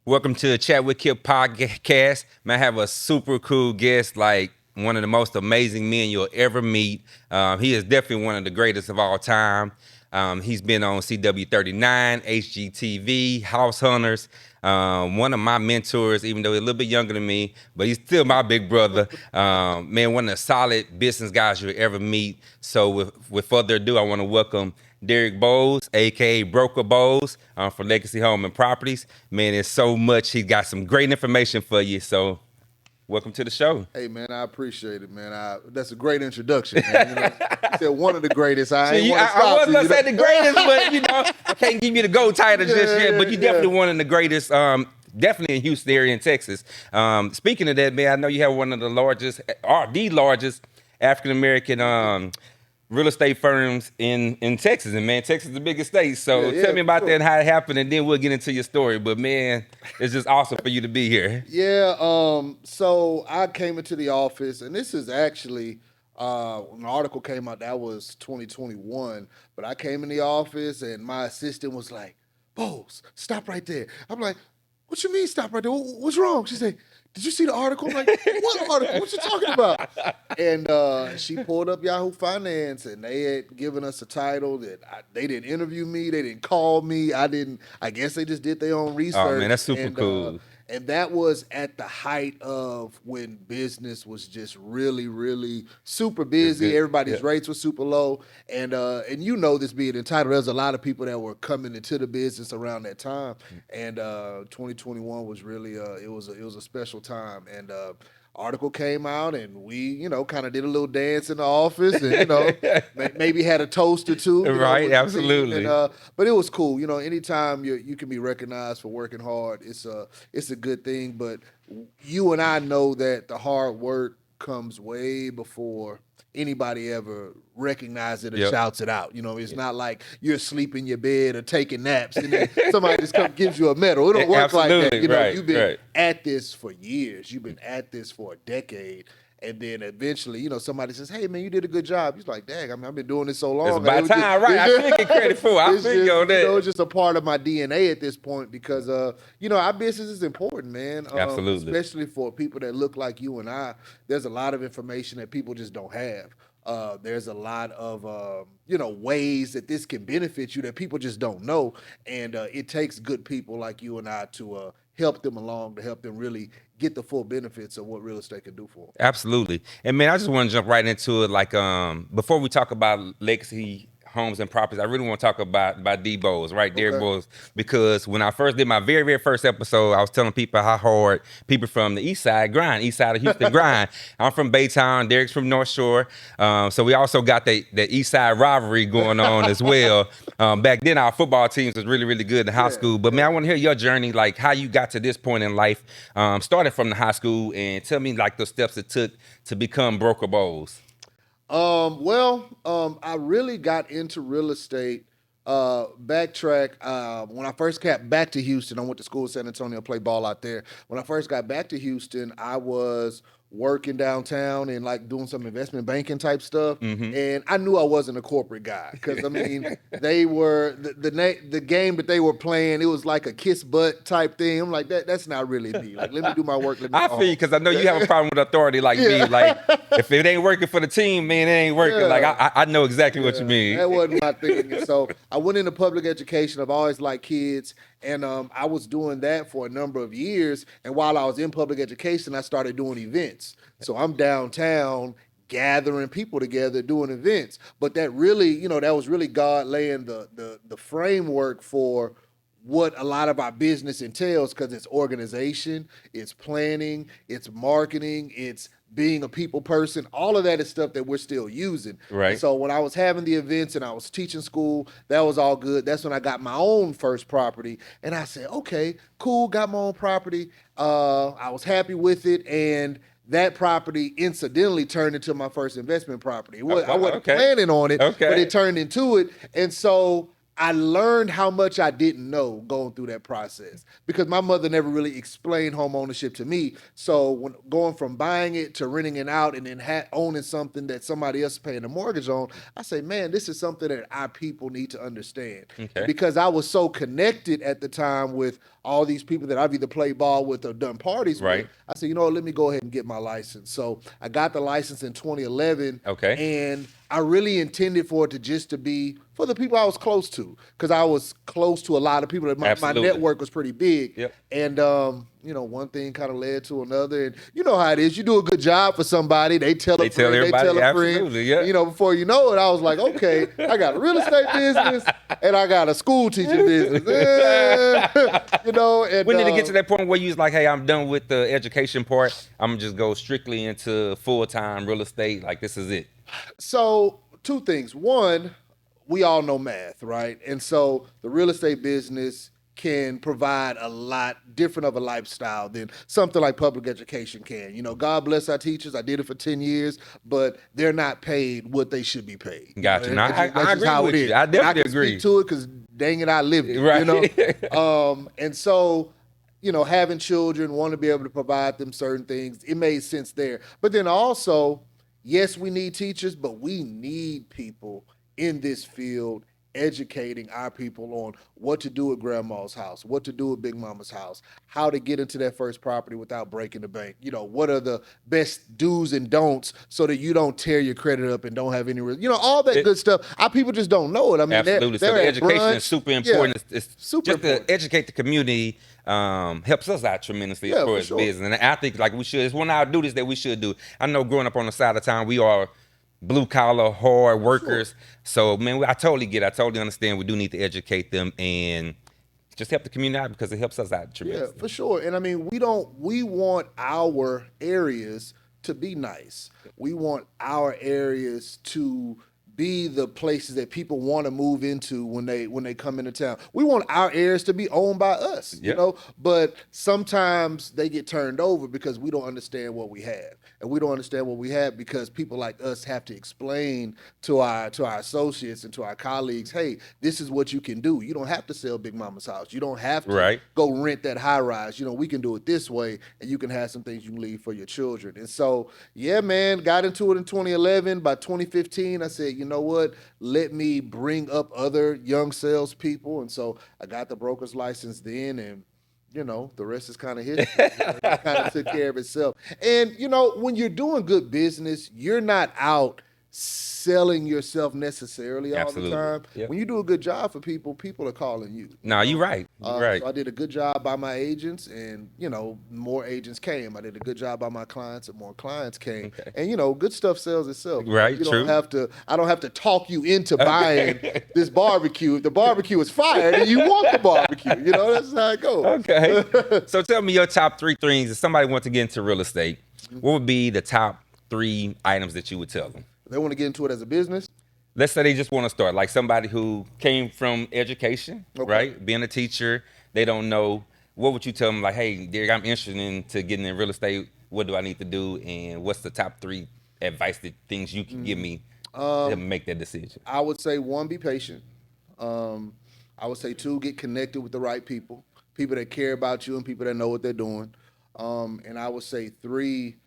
Welcome to the Chat with Kip Podcast. Man, I have a super cool guest, like one of the most amazing men you'll ever meet. He is definitely one of the greatest of all time. He's been on CW39, HGTV, House Hunters. One of my mentors, even though he's a little bit younger than me, but he's still my big brother. Man, one of the solid business guys you'll ever meet. So with further ado, I want to welcome Derek Boles, aka Broker Boles, from Legacy Home and Properties. Man, there's so much. He got some great information for you. So, welcome to the show. Hey man, I appreciate it, man. That's a great introduction, man. You said one of the greatest. I ain't want to stop I was you, gonna say the greatest, but I can't give you the GO.A.T title just yet. But you definitely one of the greatest. Definitely in Houston area in Texas. Speaking of that, man, I know you have one of the largest, or the largest African American real estate firms in Texas. And man, Texas is the biggest state. So tell me about that and how it happened, and then we'll get into your story. But man, it's just awesome for you to be here. Yeah. So I came into the office, and this is actually when the article came out. That was 2021. But I came in the office, and my assistant was like, "Bose, stop right there." I'm like, "What you mean, stop right there? What's wrong?" She said, "Did you see the article?" I'm like, "What article? What you talking about?" And she pulled up Yahoo Finance, and they had given us a title that they didn't interview me, they didn't call me, I didn't. I guess they just did their own research. Oh man, that's super cool. And that was at the height of when business was just really, really super busy. Everybody's rates were super low, and you know this being entitled, there's a lot of people that were coming into the business around that time, and 2021 was really it was a special time, and article came out, and we kind of did a little dance in the office, and maybe had a toast or two, right? Absolutely. But it was cool. Anytime you can be recognized for working hard, it's a good thing. But you and I know that the hard work comes way before anybody ever recognizes it or shouts it out. It's not like you're asleep in your bed or taking naps and then somebody just gives you a medal. It don't work like that. You've been at this for years. You've been at this for a decade. And then eventually, somebody says, "Hey, man, you did a good job." He's like, "Dang, I've been doing this so long." It's about time, right? I should get credit for it. I feel on that. It's just a part of my DNA at this point because, our business is important, man. Absolutely. Especially for people that look like you and I. There's a lot of information that people just don't have. There's a lot of, ways that this can benefit you that people just don't know. And it takes good people like you and I to help them along, to help them really get the full benefits of what real estate can do for them. Absolutely. And man, I just want to jump right into it. Like, before we talk about Legacy Homes and Properties, I really want to talk about D Boles, right? Okay. Derek Boles, because when I first did my very, very first episode, I was telling people how hard people from the east side grind, east side of Houston grind. I'm from Baytown, Derek's from North Shore. So we also got the east side rivalry going on as well. Back then, our football teams was really, really good in high school. But man, I want to hear your journey, like how you got to this point in life, started from the high school, and tell me like the steps it took to become Broker Boles. I really got into real estate. Backtrack. When I first got back to Houston, I went to school in San Antonio, played ball out there. When I first got back to Houston, I was working downtown and like doing some investment banking type stuff. Mm-hmm. And I knew I wasn't a corporate guy because they were the game that they were playing. It was like a kiss butt type thing. I'm like that's not really me. Like let me do my work. I feel you because I know you have a problem with authority like me. Like if it ain't working for the team, man, it ain't working. Like I know exactly what you mean. That wasn't my thing. And so I went into public education. I've always liked kids. And I was doing that for a number of years. And while I was in public education, I started doing events. So I'm downtown gathering people together, doing events. But that really, that was really God laying the framework for what a lot of our business entails, because it's organization, it's planning, it's marketing, it's being a people person. All of that is stuff that we're still using. Right. And so when I was having the events and I was teaching school, that was all good. That's when I got my own first property. And I said, okay, cool, got my own property. I was happy with it. And that property incidentally turned into my first investment property. I wasn't planning on it, but it turned into it. And so I learned how much I didn't know going through that process because my mother never really explained home ownership to me. So when going from buying it to renting it out and then owning something that somebody else is paying a mortgage on, I say, man, this is something that our people need to understand. Okay. And because I was so connected at the time with all these people that I've either played ball with or done parties Right. with, I said, you know what, let me go ahead and get my license. So I got the license in 2011. Okay. And I really intended for it to just to be for the people I was close to, because I was close to a lot of people. That my Absolutely. network was pretty big. Yep. And you know, one thing kind of led to another. And you know how it is. You do a good job for somebody, they tell a friend, everybody, they tell a absolutely, friend. yeah. You know, before you know it, I was like, okay, I got a real estate business and I got a school teaching business. You know, and When did it get to that point where you was like, hey, I'm done with the education part. I'm gonna just go strictly into full-time real estate. Like, this is it. So, two things. One, we all know math, right? And so the real estate business can provide a lot different of a lifestyle than something like public education can. You know, God bless our teachers. I did it for 10 years, but they're not paid what they should be paid. Gotcha. You No, know, I that's just agree how with it you. is. I definitely And I can agree. speak to it because dang it, I lived it. Right. You know, and so, you know, having children, want to be able to provide them certain things, it made sense there. But then also, yes, we need teachers, but we need people in this field educating our people on what to do at grandma's house, what to do at big mama's house, how to get into that first property without breaking the bank. You know, what are the best do's and don'ts so that you don't tear your credit up and don't have any, you know, all that good stuff. Our people just don't know it. I mean, Absolutely. they're So the at education brunch. is super important. Yeah, It's super just important. to educate the community helps us out tremendously Yeah, as far for as sure. business. And I think like we should. It's one of our duties that we should do. I know growing up on the side of town, we are blue collar, hard workers. So man, I totally get it. I totally understand. We do need to educate them and just help the community out because it helps us out Yeah, tremendously. for sure. And I mean, we want our areas to be nice. We want our areas to be the places that people want to move into when they come into town. We want our areas to be owned by us, you Yep. know, but sometimes they get turned over because we don't understand what we have. And we don't understand what we have because people like us have to explain to our associates and to our colleagues, hey, this is what you can do. You don't have to sell Big Mama's house. You don't have to Right. go rent that high rise. You know, we can do it this way, and you can have some things you can leave for your children. And so, yeah, man, got into it in 2011. By 2015, I said, you know what? Let me bring up other young salespeople. And so I got the broker's license then, and you know, the rest is kind of history. It kind of took care of itself. And you know, when you're doing good business, you're not out selling yourself necessarily all Absolutely. the time. Yep. When you do a good job for people, people are calling you. No, you're right. You're right. So I did a good job by my agents, and you know, more agents came. I did a good job by my clients, and more clients came. Okay. And you know, good stuff sells itself. Right, You true. don't have to. I don't have to talk you into buying this barbecue. If the barbecue is fired, and you want the barbecue. You know, that's how it goes. Okay. So tell me your top 3 things. If somebody wants to get into real estate, what would be the top 3 items that you would tell them? They want to get into it as a business. Let's say they just want to start, like somebody who came from education, Okay. right? Being a teacher, they don't know. What would you tell them? Like, hey, Derek, I'm interested into getting in real estate. What do I need to do? And what's the top 3 advice, that things you can give me to make that decision? I would say 1, be patient. I would say 2, get connected with the right people that care about you and people that know what they're doing. And I would say 3,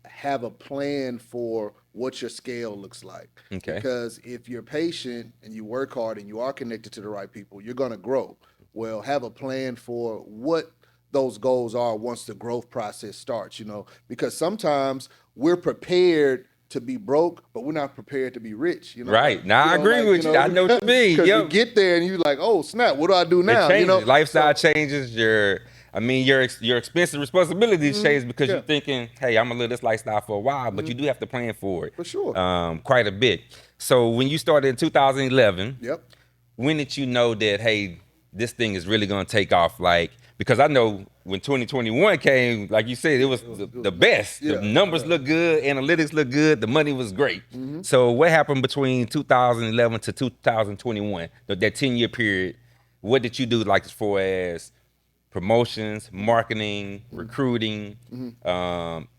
have a plan for what your scale looks like. Okay. Because if you're patient and you work hard and you are connected to the right people, you're going to grow. Well, have a plan for what those goals are once the growth process starts, you know, because sometimes we're prepared to be broke, but we're not prepared to be rich. You know, Right. Now, I You know, agree with you. I know what you mean. Because Yep. you get there and you're like, oh snap, what do I do It now? changes. You know, Lifestyle changes. Your expense and responsibilities change because you're thinking, hey, I'm gonna live this lifestyle for a while, but you do have to plan for it. For sure. Quite a bit. So when you started in 2011, Yep. when did you know that, hey, this thing is really gonna take off? Like, because I know when 2021 came, like you said, it was the best. Yeah, The numbers look good, analytics look good, the money was great. So what happened between 2011 to 2021, that 10-year period? What did you do, like, as far as promotions, marketing, recruiting,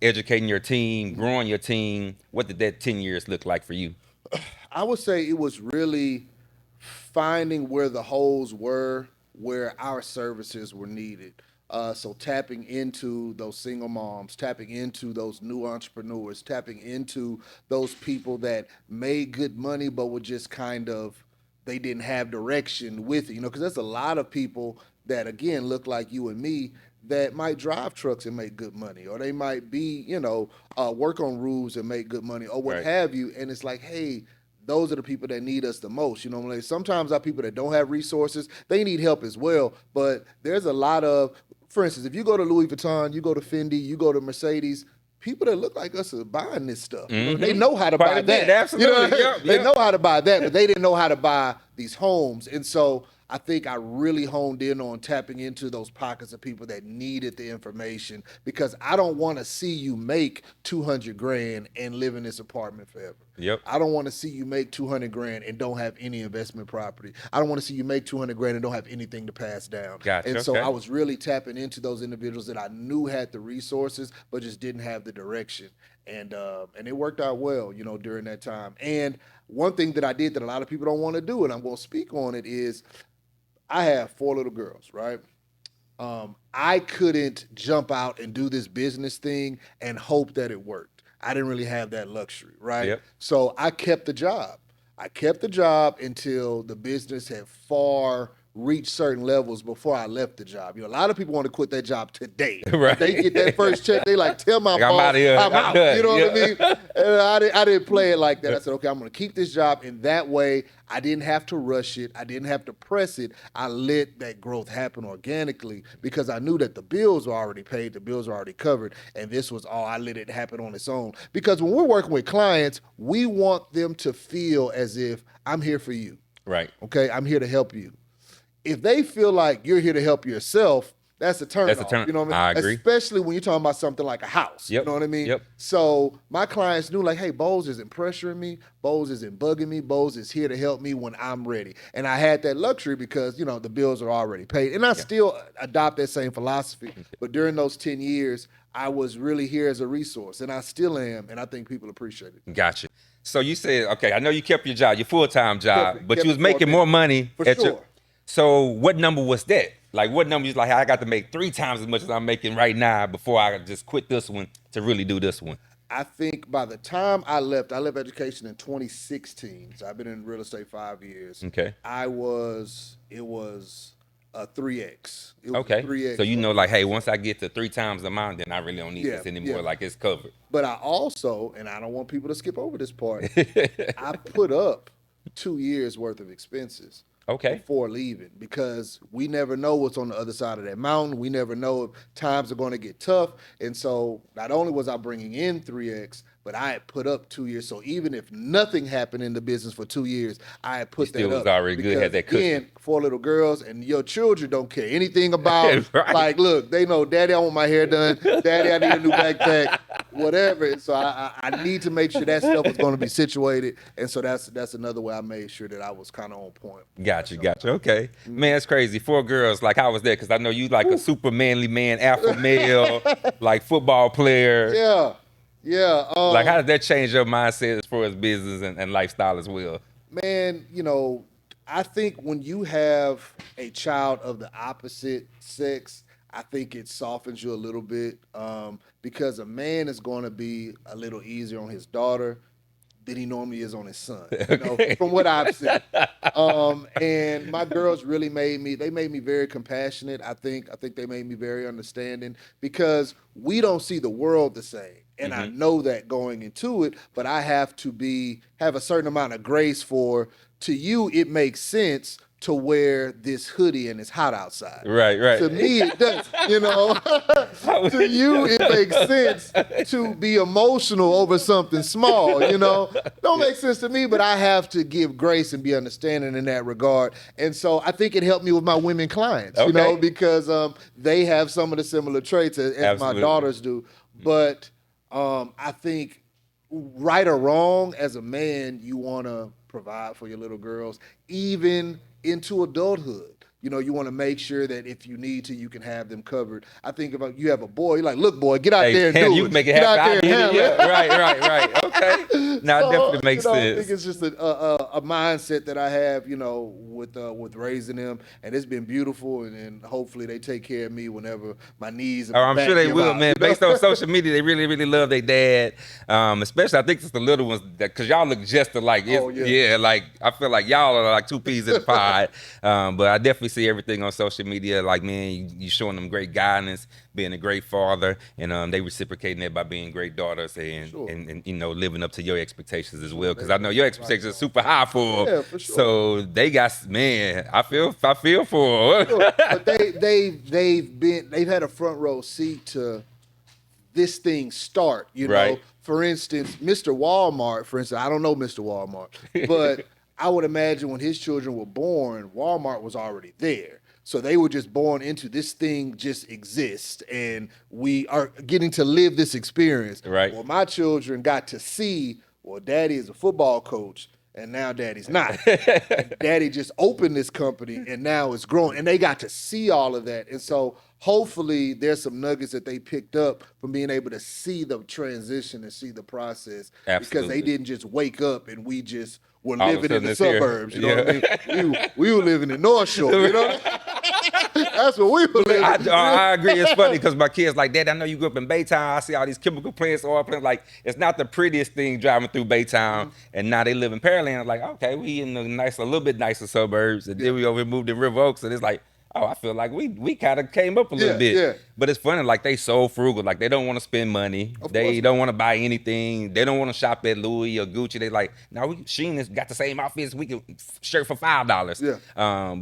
educating your team, growing your team? What did that 10 years look like for you? I would say it was really finding where the holes were, where our services were needed. So tapping into those single moms, tapping into those new entrepreneurs, tapping into those people that made good money but were just kind of, they didn't have direction with it, because there's a lot of people that, again, look like you and me, that might drive trucks and make good money, or they might be, work on roofs and make good money, or what Right. have you. And it's like, hey, those are the people that need us the most. Like sometimes our people that don't have resources, they need help as well. But there's a lot of, for instance, if you go to Louis Vuitton, you go to Fendi, you go to Mercedes, people that look like us are buying this stuff. They know how to Quite buy a bit, that. absolutely. Yep, They yep. know how to buy that, but they didn't know how to buy these homes. And so I think I really honed in on tapping into those pockets of people that needed the information, because I don't want to see you make 200 grand and live in this apartment forever. Yep. I don't want to see you make 200 grand and don't have any investment property. I don't want to see you make 200 grand and don't have anything to pass down. Gotcha, And so okay. I was really tapping into those individuals that I knew had the resources, but just didn't have the direction. And it worked out well, during that time. And one thing that I did that a lot of people don't want to do, and I'm going to speak on it, is I have 4 little girls, right? I couldn't jump out and do this business thing and hope that it worked. I didn't really have that luxury, right? Yep. So I kept the job. I kept the job until the business had far reached certain levels before I left the job. A lot of people want to quit that job today. Right. They get that first check, they like, tell my Like, I'm boss, outta here. I'm I'm out. done. You know what I Yeah. mean? And I didn't play it like that. I said, okay, I'm going to keep this job, and that way I didn't have to rush it. I didn't have to press it. I let that growth happen organically because I knew that the bills were already paid, the bills were already covered, and this was all, I let it happen on its own. Because when we're working with clients, we want them to feel as if I'm here for you. Right. Okay, I'm here to help you. If they feel like you're here to help yourself, that's a turn That's a off. turn- You know what I I mean? agree. Especially when you're talking about something like a house. Yep. You know what I mean? Yep. So my clients knew, like, hey, Boles isn't pressuring me. Boles isn't bugging me. Boles is here to help me when I'm ready. And I had that luxury because, the bills are already paid. And I still adopt that same philosophy. But during those 10 years, I was really here as a resource. And I still am. And I think people appreciate it. Gotcha. So you said, okay, I know you kept your job, your full-time job, Kept it- but kept you was it for a making minute. more money. For sure. So what number was that? Like, what number you was like, I got to make 3 times as much as I'm making right now before I just quit this one to really do this one? I think by the time I left education in 2016. So I've been in real estate 5 years. Okay. It was a 3X. It was a Okay. 3X. So like, hey, once I get to 3 times the amount, then I really don't need this anymore. Yeah. Like, it's covered. But I also, and I don't want people to skip over this part, I put up 2 years worth of expenses. Okay. Before leaving, because we never know what's on the other side of that mountain. We never know if times are going to get tough. And so not only was I bringing in 3X, but I had put up 2 years. So even if nothing happened in the business for 2 years, I had put that up. still was already good, had that cushion. Again, 4 little girls, and your children don't care anything about, Right. like, look, they know, Daddy, I want my hair done. Daddy, I need a new backpack, whatever. And so I need to make sure that stuff was going to be situated. And so that's another way I made sure that I was kind of on point. Gotcha. Okay. Man, it's crazy. 4 girls. Like, how was that? Because I know you like a super manly man, alpha male, like football player. Yeah. Like, how did that change your mindset as far as business and lifestyle as well? Man, I think when you have a child of the opposite sex, I think it softens you a little bit, because a man is going to be a little easier on his daughter than he normally is on his son, from what I've seen. And my girls really made me very compassionate. I think they made me very understanding, because we don't see the world the same. And I know that going into it, but I have to have a certain amount of grace to you, it makes sense to wear this hoodie and it's hot outside. Right. To me, it doesn't, To you, it makes sense to be emotional over something small, Don't make sense to me, but I have to give grace and be understanding in that regard. And so I think it helped me with my women clients, because they have some of the similar traits as my daughters do. But I think, right or wrong, as a man, you want to provide for your little girls, even into adulthood. You want to make sure that if you need to, you can have them covered. I think if you have a boy, you're like, look, boy, get out there and do you it. make it Get happen. out there and handle it. Yeah, right. Okay. Now, it definitely makes I sense. think it's just a mindset that I have, with raising them, and it's been beautiful, and hopefully they take care of me whenever my knees and my I'm back sure they give will, out, man. Based on social media, they really, really love their dad. Especially, I think it's the little ones because y'all look just alike. Yeah, like I feel like y'all are like two peas in a pod. But I definitely see everything on social media. Like, man, you showing them great guidance, being a great father, and they reciprocating that by being great daughters and living up to your expectations as well. Because I know your expectations are super high for them. Yeah, for sure. So they got, man, I feel for them. Sure. But they've had a front row seat to this thing start, Right. For instance, Mr. Walmart, I don't know Mr. Walmart, but I would imagine when his children were born, Walmart was already there. So they were just born into this thing just exists, and we are getting to live this experience. Right. Well, my children got to see, well, daddy is a football coach, and now daddy's not. And daddy just opened this company, and now it's growing, and they got to see all of that. And so hopefully there's some nuggets that they picked up from being able to see the transition and see the process. Absolutely. Because they didn't just wake up and we just were All of a living in sudden the it's here. suburbs. You know what I mean? We were living in North Shore. You know what I mean? That's what we were living. I agree. It's funny because my kids like, Dad, I know you grew up in Baytown. I see all these chemical plants, oil plants. Like, it's not the prettiest thing driving through Baytown. And now they live in Pearland. Like, okay, we in the a little bit nicer suburbs. And then we over moved in River Oaks. And it's like, oh, I feel like we kind of came up a little bit. Yeah. But it's funny, like they so frugal. Like they don't want to spend money. They don't want to buy anything. They don't want to shop at Louis or Gucci. They like, now Shein has got the same outfits. We can shirt for $5. Yeah.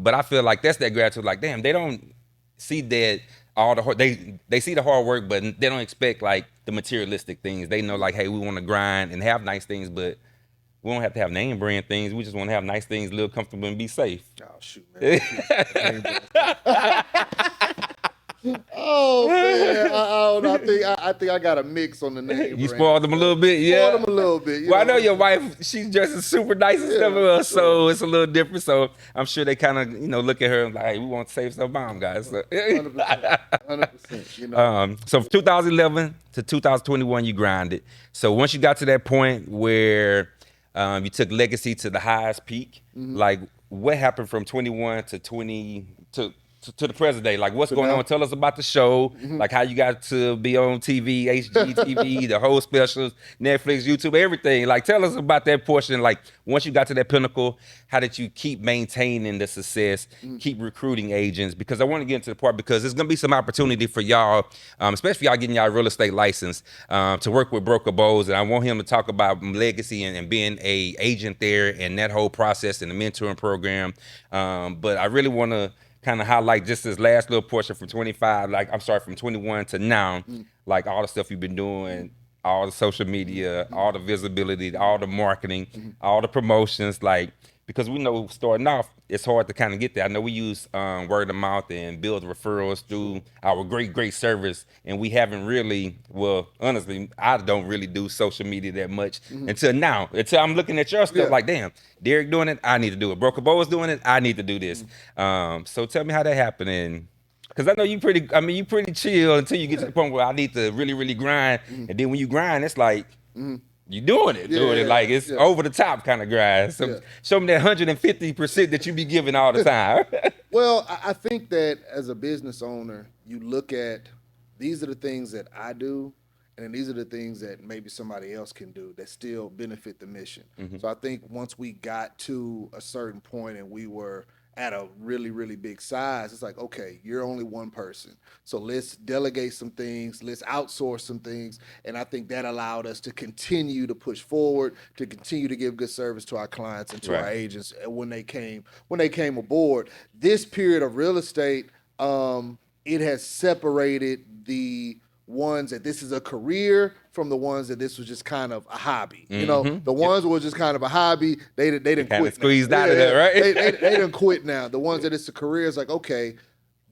But I feel like that's that gratitude. Like, damn, they don't see that all the hard, they see the hard work, but they don't expect like the materialistic things. They know like, hey, we want to grind and have nice things, but we don't have to have name brand things. We just want to have nice things, live comfortable, and be safe. Oh, shoot, man. Oh, man. I don't know. I think I got a mix on the name. You spoiled them a little bit, yeah? Spoiled them a little bit. Well, I know your wife, she's dressing super nice and stuff, so it's a little different. So I'm sure they kind of, look at her and like, hey, we want to save some bomb, guys. So. 100%. So from 2011 to 2021, you grinded. So once you got to that point where you took Legacy to the highest peak, like what happened from 21 to 20 to the present day? Like what's going on? Tell us about the show, like how you got to be on TV, HGTV, the whole specials, Netflix, YouTube, everything. Like tell us about that portion. Like once you got to that pinnacle, how did you keep maintaining the success, keep recruiting agents? Because I want to get into the part because there's gonna be some opportunity for y'all, especially y'all getting y'all real estate license, to work with Broker Boles. And I want him to talk about Legacy and being a agent there and that whole process and the mentoring program. But I really want to kind of highlight just this last little portion from 21 to now, like all the stuff you've been doing, all the social media, all the visibility, all the marketing, all the promotions, like, because we know starting off, it's hard to kind of get there. I know we use word of mouth and build referrals through our great service, and we haven't really, well, honestly, I don't really do social media that much until now. Until I'm looking at your stuff like, damn, Derek doing it, I need to do it. Broker Bo is doing it, I need to do this. So tell me how that happened, and because I know you pretty chill until you get to the point where I need to really, really grind, and then when you grind, it's like. You doing it, like it's over the top kind of grind. So show me that 150% that you be giving all the time. Well, I think that as a business owner, you look at these are the things that I do, and then these are the things that maybe somebody else can do that still benefit the mission. So I think once we got to a certain point and we were at a really, really big size, it's like, okay, you're only one person. So let's delegate some things, let's outsource some things. And I think that allowed us to continue to push forward, to continue to give good service to our clients and to our agents when they came aboard. This period of real estate, it has separated the ones that this is a career from the ones that this was just kind of a hobby. You know, the ones that was just kind of a hobby, they didn't quit. Squeezed out of that, right? They didn't quit now. The ones that it's a career, it's like, okay,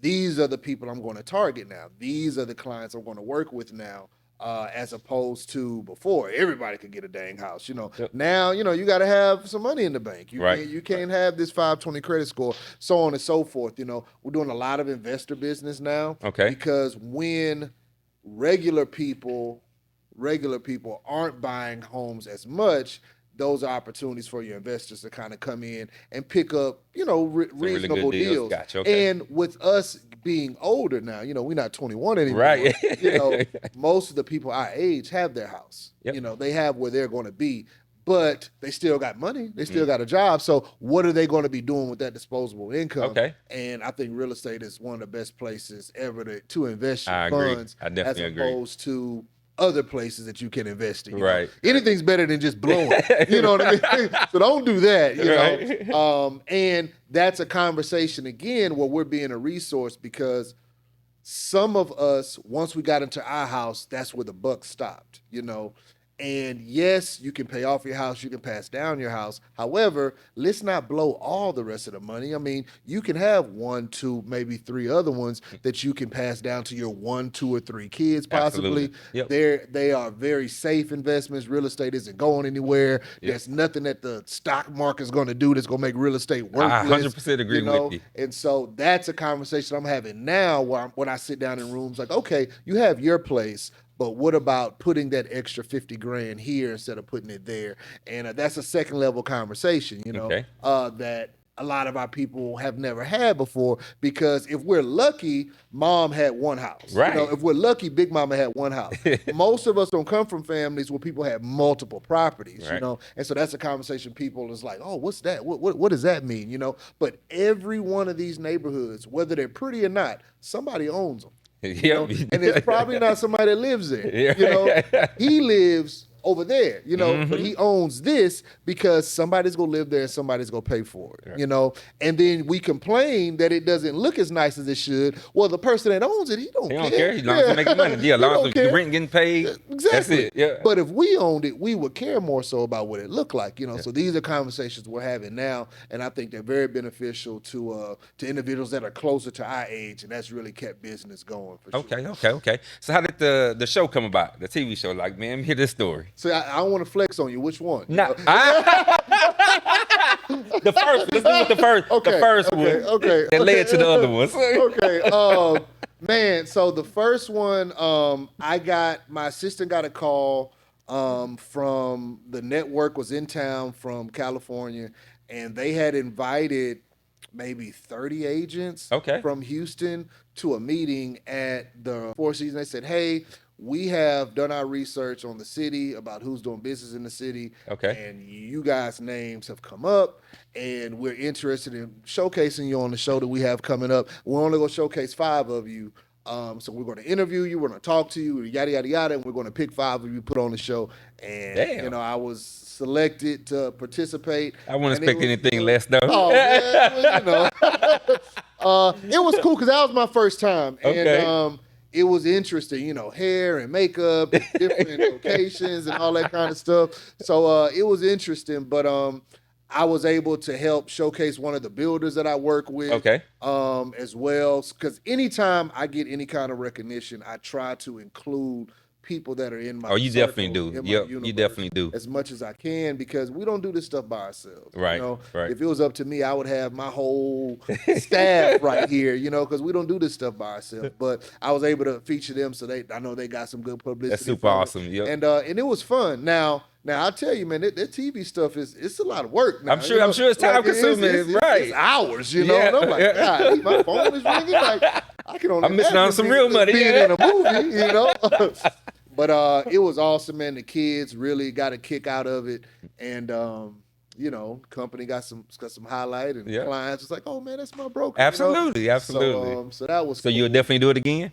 these are the people I'm going to target now. These are the clients I'm going to work with now. as opposed to before everybody could get a dang house. Yep. Now you got to have some money in the bank. Right. You can't have this 520 credit score, so on and so forth. We're doing a lot of investor business now. Okay. Because when regular people aren't buying homes as much, those are opportunities for your investors to kind of come in and pick up, reasonable really good deals. Gotcha. Okay. And with us being older now, we're not 21 anymore. Right. Most of the people our age have their house. Yep. They have where they're going to be, but they still got money. They still got a job. So what are they going to be doing with that disposable income? Okay. And I think real estate is one of the best places ever to invest your I agree. funds. I definitely as agree. opposed to other places that you can invest in. Right. Anything's better than just blowing. You know what I mean? So don't do that. Right. And that's a conversation again where we're being a resource, because some of us, once we got into our house, that's where the buck stopped. And yes, you can pay off your house, you can pass down your house. However, let's not blow all the rest of the money. I mean, you can have 1, 2, maybe 3 other ones that you can pass down to your 1, 2, or 3 kids, possibly. Yep. They are very safe investments. Real estate isn't going anywhere. Yep. There's nothing that the stock market is going to do that's going to make real estate worthless. I 100% agree with you. And so that's a conversation I'm having now when I sit down in rooms like, okay, you have your place, but what about putting that extra 50 grand here instead of putting it there? And that's a second level conversation, Okay. That a lot of our people have never had before, because if we're lucky, mom had one house. Right. If we're lucky, big mama had one house. Most of us don't come from families where people have multiple properties, Right. And so that's a conversation people is like, oh, what's that? What does that mean? But every one of these neighborhoods, whether they're pretty or not, somebody owns them. Yep. And it's probably not somebody that lives there. He lives over there, but he owns this because somebody's gonna live there and somebody's gonna pay for it, Right. And then we complain that it doesn't look as nice as it should. Well, the person that owns it, he don't care. As long as you make money. Yeah, as long as the rent getting paid. Exactly. That's it. Yeah. But if we owned it, we would care more so about what it looked like, So these are conversations we're having now, and I think they're very beneficial to individuals that are closer to our age, and that's really kept business going for sure. Okay. So how did the show come about? The TV show? Like, man, hear this story. So I don't want to flex on you. Which one? The first. Let's do it the first. Okay, The first one. Okay. That led to the other ones. Okay. Man. So the first one, my assistant got a call from the network, was in town from California, and they had invited maybe 30 agents from Houston to a meeting at the Four Seasons. They said, hey, we have done our research on the city about who's doing business in the city. And you guys' names have come up, and we're interested in showcasing you on the show that we have coming up. We're only going to showcase 5 of you. So we're going to interview you, we're going to talk to you, yada, yada, yada, and we're going to pick 5 of you, put on the show. And, I was selected to participate. I wouldn't expect anything less, though. Oh, man, it was cool because that was my first time. And it was interesting, hair and makeup, and different locations and all that kind of stuff. So it was interesting, but I was able to help showcase one of the builders that I work with as well. Because anytime I get any kind of recognition, I try to include people that are in my you circle, definitely do. in my Yep, you universe definitely do. as much as I can, because we don't do this stuff by ourselves. Right, right. If it was up to me, I would have my whole staff right here, because we don't do this stuff by ourselves. But I was able to feature them, so I know they got some good publicity. That's super awesome. Yep. And it was fun. Now I'll tell you, man, that TV stuff it's a lot of work. Now, I'm sure it's time consuming, right? It's hours, And I'm like, God, my phone is ringing. Like, I can only I'm missing out on some real money. Being in a movie, But it was awesome, man. The kids really got a kick out of it, and company got some highlight, and clients was like, "Oh man, that's my broker." Absolutely. So that was. So you'll definitely do it again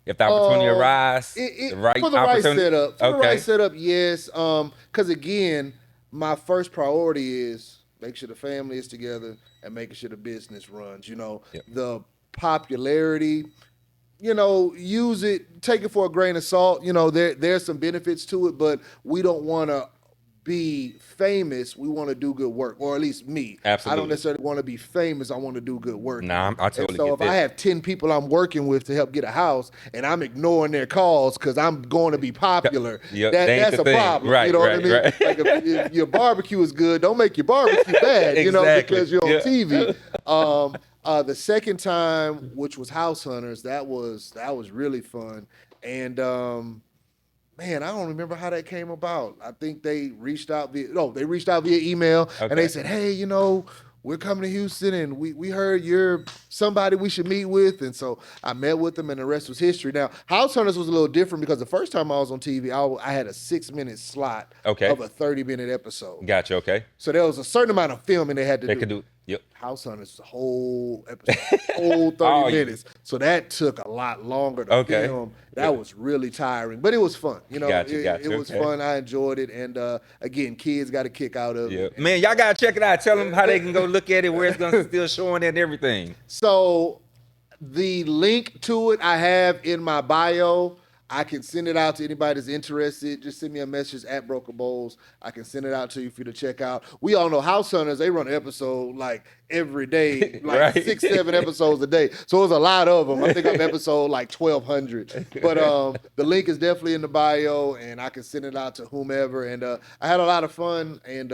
if the opportunity arises. The right opportunity. For the right setup, yes. Because again, my first priority is make sure the family is together and making sure the business runs. The popularity. Use it, take it for a grain of salt. There's some benefits to it, but we don't want to be famous, we want to do good work, or at least me. I Absolutely. don't necessarily want to be famous. I want to do good work. Nah, I And totally so get if I that. have 10 people I'm working with to help get a house and I'm ignoring their calls because I'm going to be popular, Yep, that ain't that's the a thing. problem. Right, You know what I right, mean? right. Like if your barbecue is good, don't make your barbecue bad, Exactly. because you're on Yeah. TV. The second time, which was House Hunters, that was really fun. And man, I don't remember how that came about. I think they reached out via email, and Okay. they said, "Hey, we're coming to Houston, and we heard you're somebody we should meet with." And so I met with them, and the rest was history. Now, House Hunters was a little different because the first time I was on TV, I had a 6-minute slot Okay. of a 30-minute episode. Gotcha. Okay. So there was a certain amount of filming they had to They do. could do. Yep. House Hunters was a whole episode, whole 30 Oh, minutes. So that took a lot longer to Okay. film. That was really tiring, but it was fun. Gotcha, it was okay. fun. I enjoyed it. And again, kids got a kick out of Yeah. it. Man, y'all gotta check it out. Tell them how they can go look at it, where it's gonna still showing it and everything. So the link to it I have in my bio. I can send it out to anybody that's interested. Just send me a message at Broker Boles. I can send it out to you for you to check out. We all know House Hunters, they run an episode like every day, like Right. 6-7 episodes a day. So it's a lot of them. I think I'm episode like 1,200. But the link is definitely in the bio, and I can send it out to whomever. And I had a lot of fun. And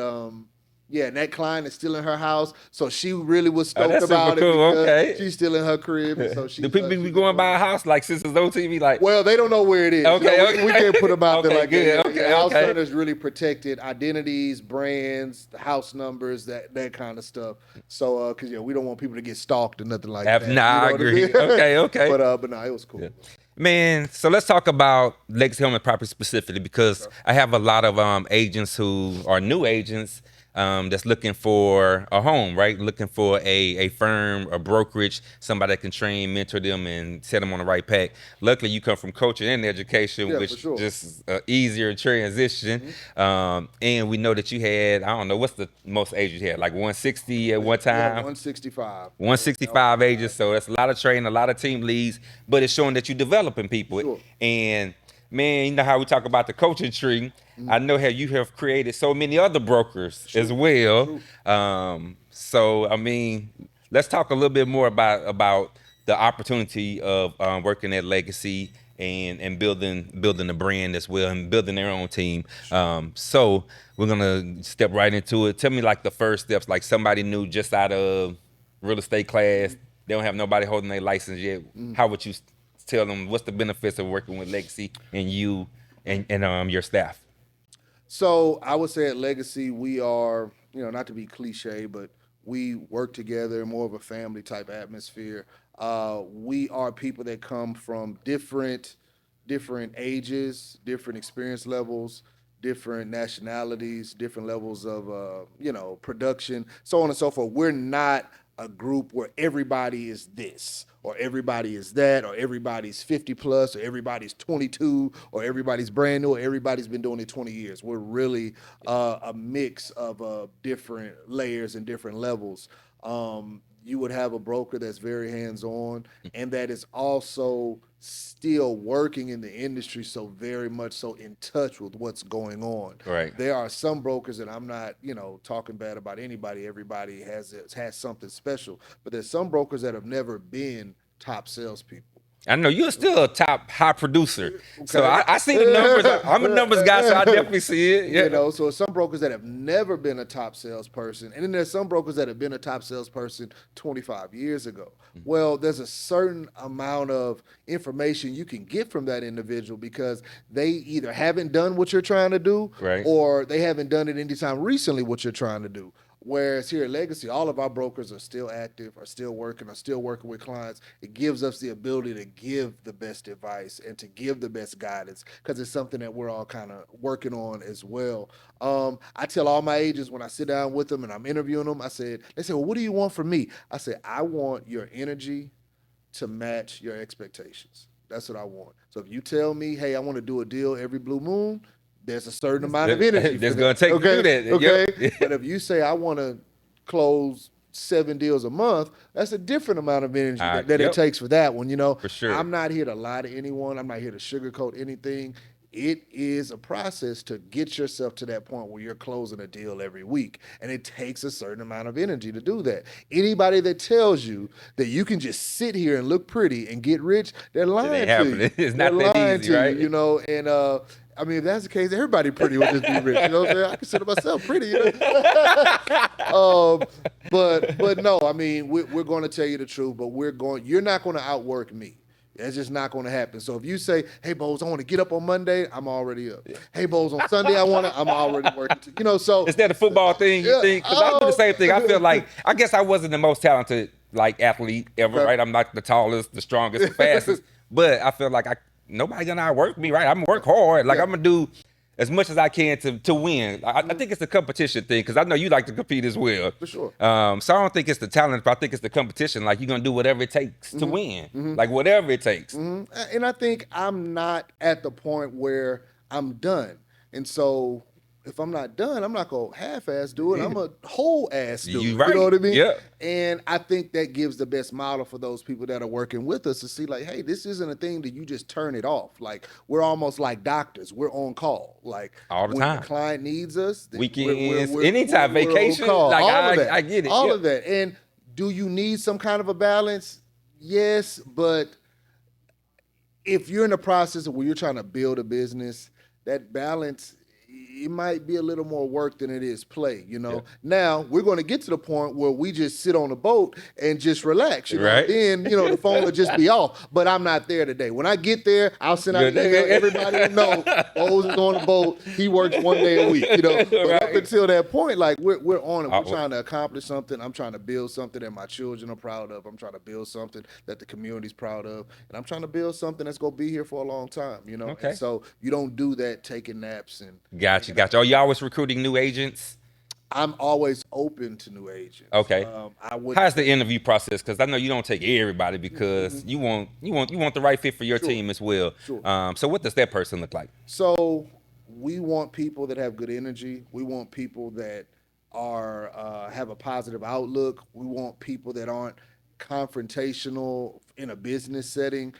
yeah, and that client is still in her house, so she really was stoked that's about super it cool. because Okay. she's still in her crib. And so Do people be going by a house like Sisters OTV? Like, well, they don't know where it is. Okay, We okay. can't put them out there Okay, like good. that. Okay, House okay. Hunters really protected identities, brands, the house numbers, that kind of stuff. So, because we don't want people to get stalked or nothing like that. Nah, I what agree. mean? Okay. But no, it was cool. Yeah. Man, so let's talk about legacy home and property specifically, because I have a lot of agents who are new agents that's looking for a home, right? Looking for a firm, a brokerage, somebody that can train, mentor them, and set them on the right path. Luckily, you come from coaching and education, Yeah, which for sure. just easier transition. And we know that you had, I don't know, what's the most agents you had? Like 160 at one Yeah, time? 165. 165 agents, so that's a lot of training, a lot of team leads, but it's showing that you're developing people. Sure. And man, you know how we talk about the coaching tree. I know how you have created so many other brokers as well. So I mean, let's talk a little bit more about the opportunity of working at Legacy and building the brand as well, and building their own team. So we're gonna step right into it. Tell me like the first steps, like somebody new just out of real estate class, they don't have nobody holding their license yet. How would you tell them what's the benefits of working with Legacy and you and your staff? So I would say at Legacy, we are, not to be cliche, but we work together in more of a family type atmosphere. We are people that come from different ages, different experience levels, different nationalities, different levels of, production, so on and so forth. We're not a group where everybody is this or everybody is that or everybody's 50 plus or everybody's 22 or everybody's brand new or everybody's been doing it 20 years. We're really a mix of different layers and different levels. You would have a broker that's very hands-on and that is also still working in the industry, so very much so in touch with what's going on. Right. There are some brokers, and I'm not, talking bad about anybody. Everybody has something special, but there's some brokers that have never been top salespeople. I know you're still a top high producer, so I see the numbers. I'm a numbers guy, so I definitely see it. Yeah. So some brokers that have never been a top salesperson, and then there's some brokers that have been a top salesperson 25 years ago. Well, there's a certain amount of information you can get from that individual because they either haven't done what you're trying to do, Right. or they haven't done it anytime recently what you're trying to do. Whereas here at Legacy, all of our brokers are still active, are still working with clients. It gives us the ability to give the best advice and to give the best guidance because it's something that we're all kind of working on as well. I tell all my agents when I sit down with them and I'm interviewing them, they say, well, what do you want from me? I say, I want your energy to match your expectations. That's what I want. So if you tell me, hey, I want to do a deal every blue moon, there's a certain amount of energy. That's going to take you through that. Okay. Yep. But if you say I want to close 7 deals a month, that's a different amount of energy that Yep. it takes for that one. For sure. I'm not here to lie to anyone. I'm not here to sugarcoat anything. it is a process to get yourself to that point where you're closing a deal every week. And it takes a certain amount of energy to do that. Anybody that tells you that you can just sit here and look pretty and get rich, they're lying to you. It's They're not that lying easy, to right? you, you know, and I mean, if that's the case, everybody pretty would just be rich. You know what I'm saying? I consider myself pretty, you know. But no, I mean, we're going to tell you the truth, but you're not going to outwork me. That's just not going to happen. So if you say, "Hey, Boles, I want to get up on Monday," I'm already up. Yeah. Hey, Boles, on Sunday, I'm already working. You know, so is that a football thing? You think? Because I do the same thing. I feel like I guess I wasn't the most talented athlete ever, right? I'm not the tallest, the strongest, the fastest, but I feel like nobody gonna outwork me, right? I'm gonna work hard. Like I'm gonna do as much as I can to win. I think it's the competition thing because I know you like to compete as well. For sure. So I don't think it's the talent, but I think it's the competition. Like you're gonna do whatever it takes to win. Like whatever it takes. And I think I'm not at the point where I'm done. And so if I'm not done, I'm not gonna half-ass do it. I'm a whole-ass do it. You right. You know what I mean? Yeah. And I think that gives the best model for those people that are working with us to see, like, hey, this isn't a thing that you just turn it off. Like we're almost like doctors. We're on call. Like all the when time. The client needs us. Weekends, anytime, vacation. Like I get it. All of that. And do you need some kind of a balance? Yes, but if you're in the process of where you're trying to build a business, that balance, it might be a little more work than it is play, you know. Yeah. Now we're going to get to the point where we just sit on the boat and just relax, you know. Right. Then, you know, the phone will just be off. But I'm not there today. When I get there, I'll send out an email. Everybody will know Boles is on the boat. He works 1 day a week, you know. But right. Up until that point, like we're on it. We're trying to accomplish something. I'm trying to build something that my children are proud of. I'm trying to build something that the community's proud of, and I'm trying to build something that's going to be here for a long time, you know. Okay. And so you don't do that taking naps and. Gotcha. Oh, you always recruiting new agents? I'm always open to new agents. Okay. How's the interview process? Because I know you don't take everybody because you want the right fit for your team as well. Sure. So what does that person look like? So we want people that have good energy. We want people that are have a positive outlook. We want people that aren't confrontational in a business setting.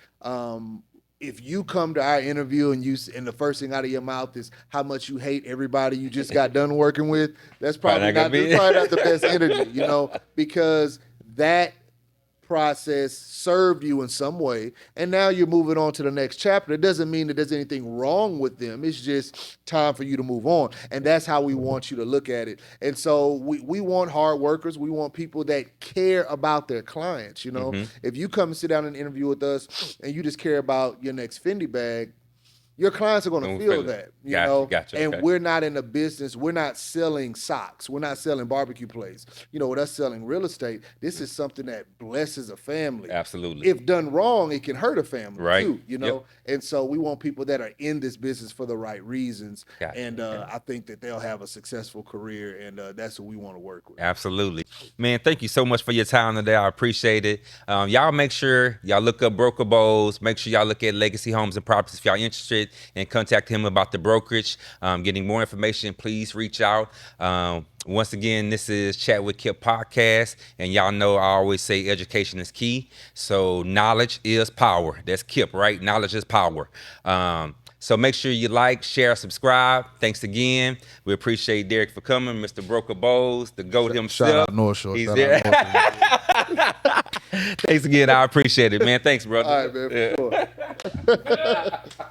If you come to our interview and the first thing out of your mouth is how much you hate everybody you just got done working with, that's probably not the best energy, you know, because that process served you in some way, and now you're moving on to the next chapter. It doesn't mean that there's anything wrong with them. It's just time for you to move on, and that's how we want you to look at it. And so we want hard workers. We want people that care about their clients, you know. If you come and sit down and interview with us and you just care about your next Fendi bag, your clients are going to feel that, you know, and we're not in the business. We're not selling socks. We're not selling barbecue plates. You know, with us selling real estate, this is something that blesses a family. Absolutely. If done wrong, it can hurt a family too, you know. Yep. And so we want people that are in this business for the right reasons. I think that they'll have a successful career, and that's what we want to work with. Absolutely. Man, thank you so much for your time today. I appreciate it. Y'all make sure y'all look up Broker Boles. Make sure y'all look at Legacy Homes and Properties if y'all interested, and contact him about the brokerage. Getting more information, please reach out. Once again, this is Chat with Kip Podcast, and y'all know I always say education is key. So knowledge is power. That's Kip, right? Knowledge is power. So make sure you like, share, subscribe. Thanks again. We appreciate Derek for coming, Mr. Broker Boles, the GO.A.T himself. Shout out North Shore. He's there. Thanks again. I appreciate it, man. Thanks, brother. All right, man. For sure.